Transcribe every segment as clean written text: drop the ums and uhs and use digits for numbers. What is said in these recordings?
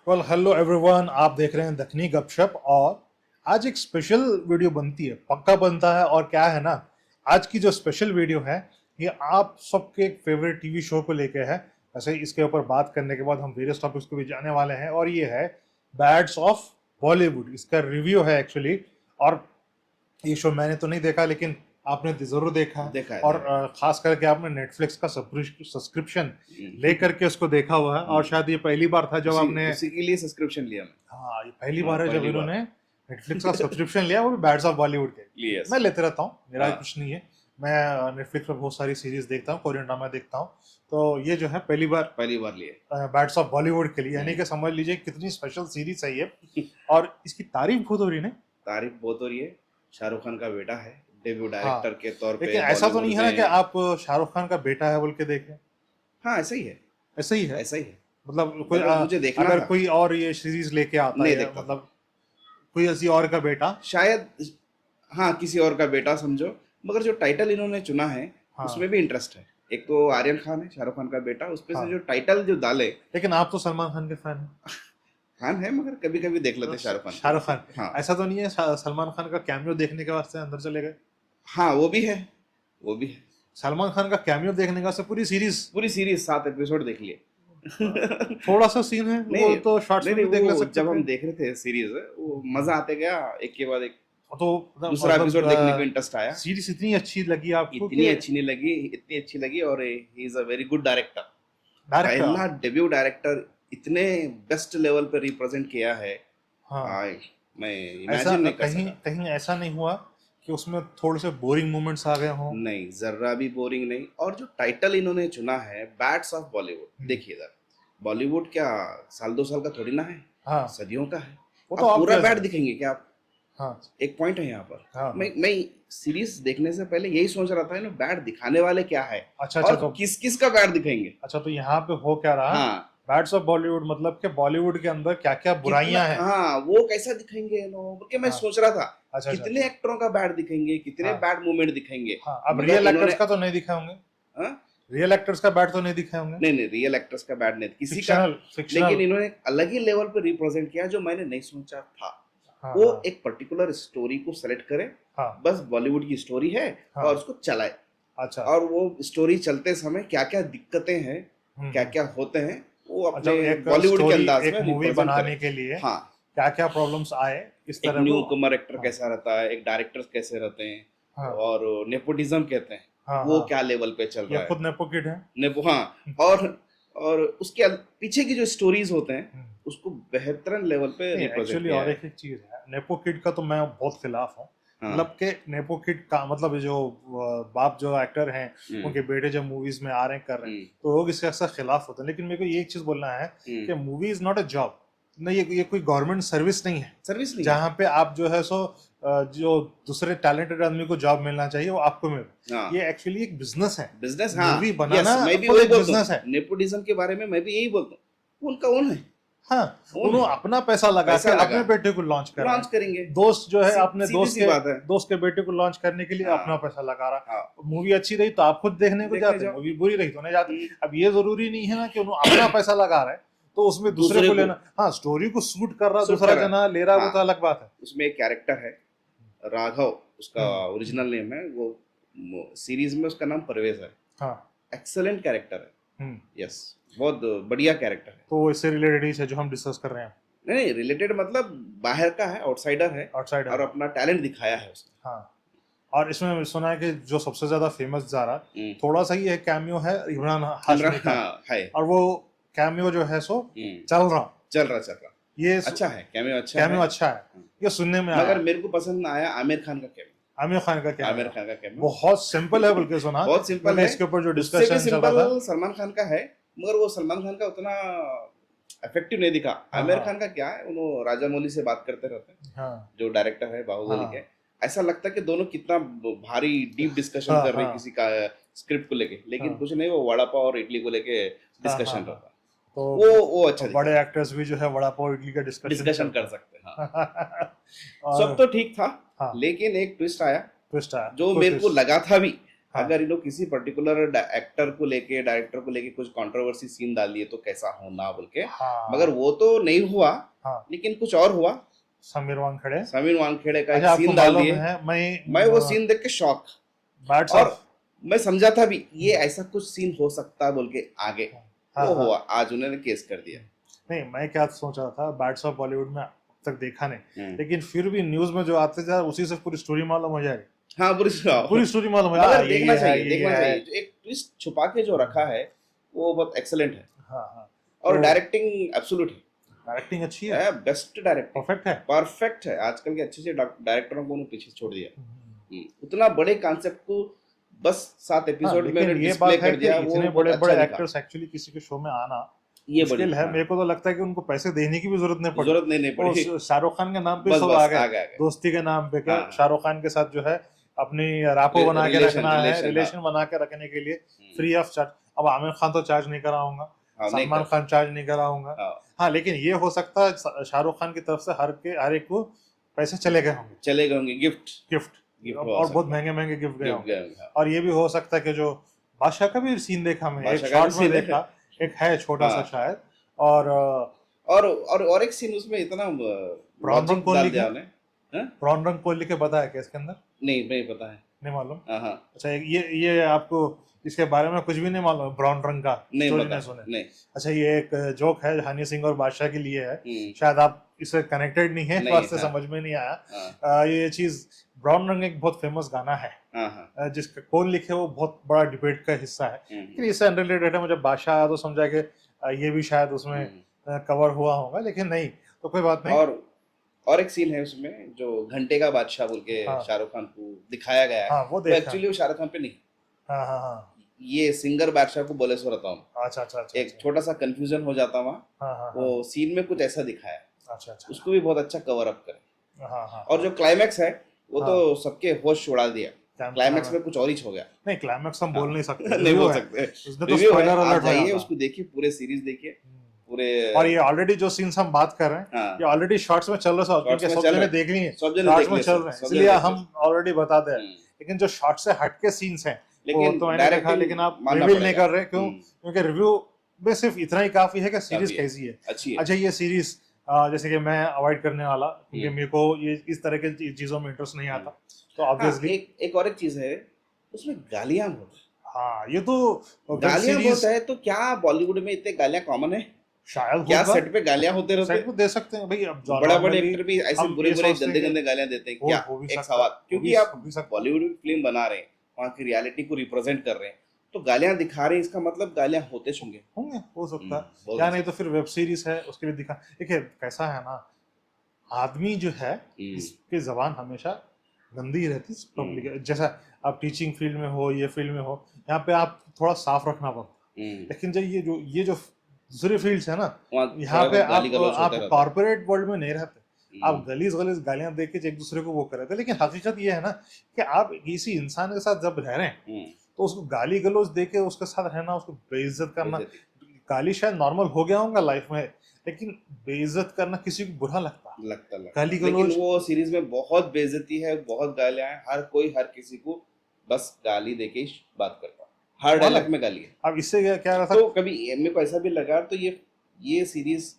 Well hello everyone, आप देख रहे हैं दखनी गपशप। और आज एक स्पेशल वीडियो बनती है, पक्का बनता है। और क्या है ना, आज की जो स्पेशल वीडियो है ये आप सबके एक फेवरेट टीवी शो को लेके है। वैसे इसके ऊपर बात करने के बाद हम वेरियस टॉपिक्स को भी जाने वाले हैं, और ये है बैड्स ऑफ बॉलीवुड। इसका रिव्यू है एक्चुअली। और ये शो मैंने तो नहीं देखा, लेकिन आपने तो जरूर देखा है। देखा है, और देखा खास करके आपने नेटफ्लिक्स का सब्सक्रिप्शन लेकर के उसको देखा हुआ है। और शायद ये पहली बार था जब आपने, उसी के लिए सब्सक्रिप्शन लिया मैं। हाँ ये पहली हाँ, बार है जब पहली बार इन्होंने नेटफ्लिक्स का सब्सक्रिप्शन लिया, वो भी बैड्स ऑफ बॉलीवुड के। लिए। मैं लेते रहता हूँ, मेरा हाँ। कुछ नहीं है। मैं नेटफ्लिक्स पर बहुत सारी सीरीज देखता हूँ, कोरियन ड्रामा देखता हूँ। तो ये जो है पहली बार लिए। बैड्स ऑफ बॉलीवुड के लिए, यानी कि समझ लीजिए कितनी स्पेशल सीरीज है ये। और इसकी तारीफ बहुत हो रही है। तारीफ बहुत हो रही है। शाहरुख खान का बेटा है, डेब्यू हाँ, डायरेक्टर के तौर पे लेकिन ऐसा तो नहीं है ना कि आप शाहरुख खान का बेटा है बोल के देखें। हाँ, ऐसा ही है। ऐसा ही है, ऐसा ही है। मतलब कोई मुझे देखना अगर था। कोई और ये सीरीज लेके आता नहीं है, देखता। मतलब कोई ऐसी और का बेटा, शायद हाँ, किसी और का बेटा समझो। मगर जो टाइटल इन्होंने चुना है हाँ। उसमें भी इंटरेस्ट है। एक तो आर्यन खान है, शाहरुख खान का बेटा, उसपे हाँ। से जो टाइटल जो डाले। लेकिन आप तो सलमान खान के फैन हैं। खान है, मगर कभी कभी देख लेते शाहरुख खान। हाँ। ऐसा तो नहीं है सलमान खान का कैमियो देखने के वास्ते अंदर चले गए? हाँ, वो भी है, वो भी है। सलमान खान का कैमियो देखने के वास्ते पूरी सीरीज 7 एपिसोड देख लिए। थोड़ा सा सीन है वो तो शॉर्ट्स में भी देख ले सकते जब हम थे। देख रहे थे सीरीज, वो मजा आते गया, एक के बाद एक तो दूसरा एपिसोड देखने को इंटरेस्ट आया। सीरीज इतनी अच्छी लगी आपको? इतनी अच्छी नहीं लगी, इतनी अच्छी लगी। और he is a very good director. पहला डेब्यू डायरेक्टर इतने बेस्ट लेवल पे रिप्रेजेंट किया है। हाँ। मैं ऐसा इमेजिन नहीं कर कहीं सकता। कहीं ऐसा नहीं हुआ कि उसमें थोड़े से बोरिंग मोमेंट्स आ गए हों? नहीं, जर्रा भी बोरिंग नहीं। और जो टाइटल इन्होंने चुना है, बैड्स ऑफ बॉलीवुड, देखिए इधर बॉलीवुड क्या साल 2 साल का थोड़ी ना है। हाँ, सदियों का है। वो तो आप पूरा obvious बैड है। दिखेंगे क्या आप? हाँ, एक पॉइंट है यहाँ पर। हाँ। मैं सीरीज देखने से पहले यही सोच रहा था, बैड दिखाने वाले क्या है। अच्छा और तो किस किस का बैड दिखाएंगे। अच्छा, तो यहाँ पे हो क्या रहा? हाँ, बैड्स ऑफ बॉलीवुड मतलब कि बॉलीवुड के अंदर क्या क्या बुराइयां हैं। हाँ, वो कैसा दिखाएंगे बोल मैं हाँ। सोच रहा था। अच्छा, कितने एक्टरों का बैड दिखेंगे, कितने हाँ। बैड मोमेंट दिखेंगे। हाँ, अब मगर रियल एक्टर्स इन्होंने- का तो नहीं दिखाए होंगे। हाँ? रियल एक्टर्स का बैड तो नहीं दिखाए होंगे। नहीं, रियल एक्टर्स का बैड नहीं किसी का। फिक्शनल। लेकिन इन्होंने एक अलग ही लेवल पर रिप्रेजेंट किया जो मैंने नहीं सोचा था। हाँ, वो हाँ, एक पर्टिकुलर स्टोरी को सेलेक्ट करे, हाँ, बस बॉलीवुड की स्टोरी है, हाँ। और उसको चलाए। अच्छा। और वो स्टोरी चलते समय क्या क्या दिक्कतें हैं, क्या हम्म। क्या होते हैं, वो अच्छा, अपने एक बॉलीवुड के स्टोरी, अंदाज एक में मूवी रिप्रेजेंट बनाने करे। के लिए हाँ, क्या क्या प्रॉब्लम्स आए, इस एक तरह न्यू को। कमर एक्टर हाँ, कैसा रहता है, एक डायरेक्टर कैसे रहते हैं, हाँ, और नेपोटिज्म कहते हैं, हाँ, वो हाँ। क्या लेवल पे चल ये रहा खुद है। नेपो किड है। हाँ। और उसके पीछे की जो स्टोरीज होते हैं उसको बेहतरीन लेवल पे रिप्रेजेंट एक्चुअली किया और है। एक चीज है, नेपो किड का तो मैं बहुत खिलाफ हूँ। हाँ। मतलब के नेपो किड का मतलब ये जो बाप जो एक्टर हैं, उनके बेटे जब मूवीज में आ रहे हैं कर रहे हैं, तो लोग इसके अक्सर खिलाफ होते हैं। लेकिन मेरे को ये एक चीज बोलना है कि movie is not a job. नहीं, ये कोई गवर्नमेंट सर्विस नहीं है। सर्विस नहीं जहाँ पे आप जो है सो जो दूसरे टैलेंटेड आदमी को जॉब मिलना चाहिए वो आपको मिले। हाँ। ये एक्चुअली एक बिजनेस है। बिजनेस। हाँ, मूवी बनाना मैं भी खुद वही एक बोलता बिजनेस हूँ। है। नेपोटिज्म के बारे में मैं भी यही बोलता हूँ, उनका ओन है। हाँ, उन्होंने अपना पैसा लगा के अपने बेटे को लॉन्च करेंगे। दोस्त जो है अपने बात है। दोस्त के बेटे को लॉन्च करने के लिए हाँ। अपना पैसा लगा रहा। हाँ। मूवी अच्छी रही तो आप खुद देखने को जाते, मूवी बुरी रही तो नहीं जाते। अब ये जरूरी नहीं है ना कि उन्होंने अपना पैसा लगा रहा है तो उसमें दूसरे को लेना। हाँ, स्टोरी को सूट कर रहा दूसरा जना ले रहा, वो तो अलग बात है। उसमें एक कैरेक्टर है राघव, उसका ओरिजिनल नेम है, वो सीरीज में उसका नाम परवेज है। हाँ, एक्सेलेंट कैरेक्टर है। यस, बहुत बढ़िया कैरेक्टर है। तो इससे रिलेटेड ही है जो हम डिस्कस कर रहे हैं। नहीं, रिलेटेड मतलब बाहर का है, आउटसाइडर है, और अपना टैलेंट दिखाया है उसने। हाँ, और इसमें सुना है कि जो सबसे ज्यादा फेमस जा रहा थोड़ा सा ही है कैमियो है इमरान हाशमी का। है। और वो कैमियो जो है सो चल रहा ये अच्छा है, कैमियो अच्छा है। ये सुनने में मगर मेरे को पसंद आया आमिर खान का कैमियो। आमिर खान का कैमियो बहुत सिंपल है, बल्कि सुना बहुत सिंपल है। इसके ऊपर जो डिस्कशन चल रहा था, सलमान खान का है, मगर वो सलमान खान का उतना इफेक्टिव नहीं दिखा। आमिर खान का क्या है, उन्होंने राजा मौली से बात करते रहते हैं। हाँ, जो डायरेक्टर है बाहुबली के, ऐसा लगता है कि दोनों कितना भारी डीप डिस्कशन कर रहे हैं किसी का स्क्रिप्ट को लेके, लेकिन कुछ नहीं, वो वड़ा पाव और इडली को लेके डिस्कशन रहता है। तो वो अच्छा बड़े एक्टर्स भी जो है वड़ा पाव इडली का डिस्कशन कर सकते हैं। सब तो ठीक था, लेकिन एक ट्विस्ट आया जो मेरे को लगा था भी हाँ अगर इन लोग किसी पर्टिकुलर एक्टर को लेके डायरेक्टर को लेके कुछ कंट्रोवर्सी सीन डाल दिए तो कैसा होना बोल के, मगर हाँ वो तो नहीं हुआ, हाँ लेकिन कुछ और हुआ। समीर वानखेड़े। समीर वानखेड़े का एक अच्छा, आपको सीन डाल मालूम दिए, है मैं वो सीन देख के शॉक। बैट्स और ऑफ। मैं समझा था भी ये ऐसा कुछ सीन हो सकता बोल के आगे, हाँ वो हाँ हुआ, आज उन्होंने केस कर दिया। नहीं, मैं क्या सोच रहा था, बैट्स ऑफ बॉलीवुड में अब तक देखा नहीं, हम्म। लेकिन फिर भी न्यूज में जो आते जा उसी से पूरी स्टोरी मालूम हो जाएगी। हाँ पूरी स्टोरी मालूम है, मगर ये देखना है, चाहिए, ये देखना है। चाहिए, जो एक ट्विस्ट छुपा के जो रखा है वो बहुत एक्सेलेंट है। हाँ हाँ और तो डायरेक्टिंग एब्सोल्यूट डायरेक्टिंग अच्छी है, बेस्ट डायरेक्टिंग, परफेक्ट है। परफेक्ट है। आजकल के अच्छे से डायरेक्टरों को उन्होंने पीछे छोड़ दिया। हम्म। उतना बड़े कॉन्सेप्ट को बस 7 हाँ एपिसोड में लेकिन ये डिस्प्ले बात है कर कि दिया, वो इतने बहुत बड़े अच्छा बड़े दिखा। एक्टर्स एक्चुअली किसी के शो में आना ये बड़ी, मुश्किल है। हाँ, मेरे को तो लगता है कि उनको पैसे देने की भी जरूरत नहीं पड़ी। जरूरत नहीं पड़ी, वो शाहरुख खान के नाम पे बस सब बस आ आ गए, गए, आ गए। दोस्ती के नाम पे। क्या हाँ, शाहरुख खान के साथ जो है अपनी रापो बना के रिलेशन, रखना है, रिलेशन, हाँ, रिलेशन बना के रखने के लिए हम्म, फ्री ऑफ चार्ज। अब आमिर खान तो चार्ज नहीं कराऊंगा, हाँ, नहीं सलमान कर, खान चार्ज नहीं कराऊंगा। हाँ, हाँ लेकिन ये हो सकता है शाहरुख खान की तरफ से हर एक को पैसे चले गए होंगे, चले गए होंगे, गिफ्ट गिफ्ट हो और बहुत सकता है, महंगे महंगे गिफ्ट गए गिफ्ट होंगे। गए होंगे, हाँ। और ये भी हो सकता है कि जो बादशाह का भी सीन देखा मैं, एक बादशाह का भी शॉर्ट में सीन है, देखा, एक है छोटा सा हाँ। शायद। और और एक सीन उसमें इतना लॉजिक कौन डाल लिखा? दिया उन्हें। हाँ? ब्राउन रंग को लिखे पता है क्या इसके अंदर? नहीं पता है। नहीं मालूम। हाँ, हाँ, अच्छा ये आपको इसके बारे में कुछ भी नहीं मालूम? ब्राउन रंग का नहीं स्टोरी पता, नहीं सुने? नहीं, अच्छा, ये एक जोक है हनी सिंह और बादशाह के लिए है, हम्म, शायद आप इससे कनेक्टेड नहीं है, नहीं, वास्ते हाँ, समझ में नहीं आया। हाँ, ये चीज ब्राउन रंग एक बहुत फेमस गाना है, हाँ, हाँ, जिसका कौन लिखे वो बहुत बड़ा डिबेट का हिस्सा है। लेकिन इससे अनरिलेटेड है, मुझे बादशाह आया तो समझा कि ये भी शायद उसमें कवर हुआ होगा, लेकिन नहीं, तो कोई बात नहीं। और एक सीन है उसमें जो घंटे का बादशाह बोल के हाँ शाहरुख खान को दिखाया गया है, हाँ वो वो देखा। एक्चुअली वो शाहरुख खान पे नहीं, हाँ हाँ हाँ ये सिंगर बादशाह को बोले सो रहता हूँ। अच्छा अच्छा अच्छा एक छोटा सा कंफ्यूजन हो जाता वहाँ, हाँ हाँ हाँ वो सीन में कुछ ऐसा दिखाया, अच्छा अच्छा उसको भी बहुत अच्छा कवर अप करे। हाँ हाँ और जो क्लाइमैक्स है वो हाँ। तो सबके होश उड़ा दिया, क्लाइमैक्स में कुछ और ही हो गया। नहीं, क्लाइमैक्स हम बोल नहीं सकते, नहीं रिव्यू बोल है, सकते, उसमें तो रिव्यू है, स्पॉइलर आप अलर्ट हो जाइए जाता। उसको देखिए, पूरे सीरीज देखिए, पूरे। और ये ऑलरेडी जो सीन्स हम बात कर रहे हैं, हाँ, ये ऑलरेडी शॉर्ट्स में चल रहे हैं, शॉर्ट्स क्योंकि में सब चल जने रहे, देख लिए, सब जने शॉर्ट्स देख में ले, चल रहे हैं, सब इसलिए जने देख हम ऑलरेडी बता दे रहे हैं। लेकिन जो शॉर्ट से हट के सीन्स हैं वो लेकिन तो मैंने देखा, डायरेक्टिंग लेकिन आप मानना रिवील नहीं पड़ेगा। कर रहे, क्यों? क्योंकि रिव्यू में सिर्फ इतना ही काफी है कि सीरीज काफी है, कैसी है, अच्छी है। अच्छा ये सीरीज जैसे कि मैं अवॉइड करने वाला, क्योंकि मेरे को ये इस तरह की चीजों में इंटरेस्ट नहीं आता, तो हाँ, ऑब्वियसली एक और एक चीज है, उसमें गालियां बहुत है। हाँ ये तो वेब गालियां बहुत सीरीज है, तो क्या बॉलीवुड में इतने गालियां कॉमन है? शायद क्या होगा, सेट पे गालियां होते रहते? सेट पे दे सकते हैं भाई। अब बड़े बड़े normally एक्टर भी ऐसे हम बुरे ये बुरे सोचते हैं गंदे कि गंदे गालियां देते हैं हो क्या? भी एक सकता सवाल, है, क्योंकि हो आप भी सकता है। बॉलीवुड में फिल्म बना रहे हैं, वहाँ की रियलिटी को रिप्रेजेंट कर रहे हैं, तो गालियां दिखा रहे हैं, इसका मतलब गालियां होते होंगे। हो सकता है, बहुत या नहीं तो फिर वेब सीरीज है उसके लिए दिखा। देखिए कैसा है ना, आदमी जो है इसकी जबान हमेशा गंदी रहती है पब्लिक, जैसा आप टीचिंग फील्ड में हो, ये फील्ड में हो, यहाँ पे आप थोड़ा साफ रखना पड़ता है। लेकिन जब ये जो दूसरी फील्ड्स है ना, यहाँ पे आप कॉर्पोरेट वर्ल्ड में नहीं रहते, आप गलीज गालियां दे के एक दूसरे को वो कर रहे थे। लेकिन हकीकत ये है ना कि आप किसी इंसान के साथ जब रह रहे हैं तो उसको गाली गलौज दे के उसके साथ रहना, उसको बेइज्जत करना, गाली शायद नॉर्मल हो गया होगा लाइफ में, लेकिन बेइज्जत करना किसी को बुरा लगता गाली गलौज। लेकिन वो सीरीज में बहुत बेइज्जती है, बहुत गालियां हैं, हर कोई हर किसी को बस गाली देके ही बात करता है, हर डायलॉग में गाली है। अब इससे क्या रहा था, तो कभी मेरे को ऐसा भी लगा, तो ये सीरीज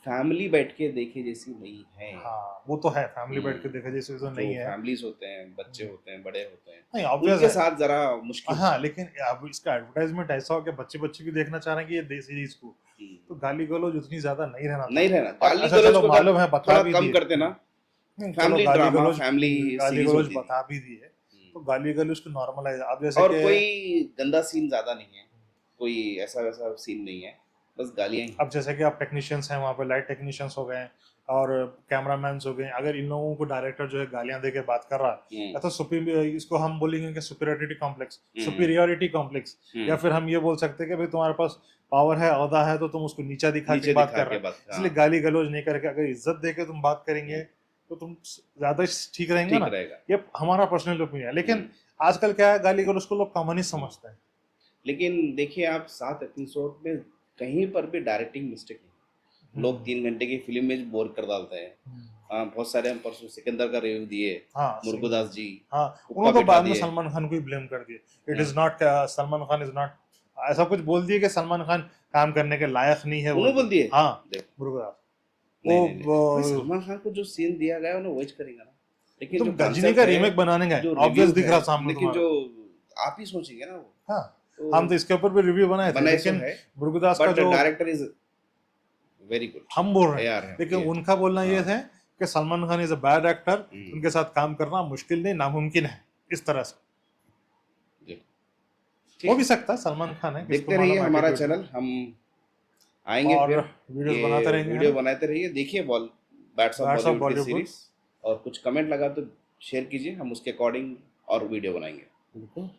फैमिली बैठ के देखे जैसी नहीं है। हाँ वो तो है, फैमिली बैठ के देखे जैसे तो नहीं है। फैमिलीज होते हैं, बच्चे होते हैं, बड़े होते हैं, नहीं ऑब्वियस उनके है साथ जरा मुश्किल। हाँ, लेकिन अब इसका एडवर्टाइजमेंट ऐसा हो कि बच्चे भी देखना चाह रहे हैं कि ये सीरीज को, तो गाली गलौज उतनी ज्यादा नहीं रहना गाली अच्छा चलो मालूम है, बता भी कम करते ना, फैमिली ड्रामा, फैमिली गाली गलौज होती बता भी दी है, तो गाली गलौज को नॉर्मलाइज। अब जैसे और कोई गंदा सीन ज्यादा नहीं है, कोई ऐसा वैसा सीन नहीं है, बस गालियां ही। अब जैसे कि आप टेक्नीशियंस हैं, वहाँ पे लाइट टेक्नीशियंस हो गए और कैमरामैन हो गए, अगर इन लोगों को डायरेक्टर जो है गालियां दे के बात कर रहा है, या तो इसको हम बोलेंगे कि सुपीरियरिटी कॉम्प्लेक्स, या फिर हम ये बोल सकते हैं कि भाई तुम्हारे पास पावर है, औहदा है, तो तुम उसको नीचा दिखा के बात कर रहे हो, इसलिए गाली गलौज नहीं करके अगर इज्जत दे के तुम बात करेंगे तो तुम ज्यादा ठीक रहेंगे ना। ये हमारा पर्सनल ओपिनियन है, लेकिन आजकल क्या है, गाली गलौज को लोग कॉमन ही समझते हैं। लेकिन देखिए आप 7 एपिसोड में कहीं पर भी डायरेक्टिंग मिस्टेक नहीं, लोग 3 घंटे की फिल्म में बोर कर डालते हैं, हाँ बहुत सारे हम परसों सिकंदर का रिव्यू दिए, हाँ मुरुगदास जी हाँ हुक्का उन्होंने तो बैठा बाद में दिए। सलमान खान को ही ब्लेम कर दिया, इट हाँ, is not, Salman Khan is not, ऐसा कुछ बोल दिए कि सलमान खान काम करने के लायक नहीं है बोल उन्होंने के। बोल दिए। हाँ देख, मुरुगदास नहीं नहीं नहीं भाई, वो सलमान खान को जो सीन दिया गया है उन्हें वही करेंगे ना, लेकिन तुम जो गजनी कॉन्सेप्ट का है, रीमेक बनाने गए, जो ऑब्वियस रिव्यू दिख है, रहा सामने लेकिन तुम्हारे। जो आप ही सोचेंगे ना वो, हाँ हम तो तो इसके ऊपर भी रिव्यू बनाए थे, बनाए सो लेकिन है, मुरुगदास का बट जो डायरेक्टर इज वेरी गुड, हम बोल रहे हैं, यार है लेकिन ये। उनका बोलना ये हाँ, है कि Salman Khan is a bad actor, hmm, उनके साथ काम करना मुश्किल नहीं नामुमकिन है, इस तरह से। जी, हो ठीक भी है, सकता है, सलमान खान है, किसको देखते रहिए मालूम हमारा एटीट्यूड में। चैनल, हम आएंगे और फिर, वीडियोस बनाते ये रहेंगे, है वीडियो ना। बनाते रहिए, देखिए ball bats of bats of Bollywood की बॉलीवुड, सीरीज, और कुछ कमेंट लगा तो शेयर कीजिए, हम उसके अकॉर्डिंग और वीडियो बनाएंगे। बिल्कुल।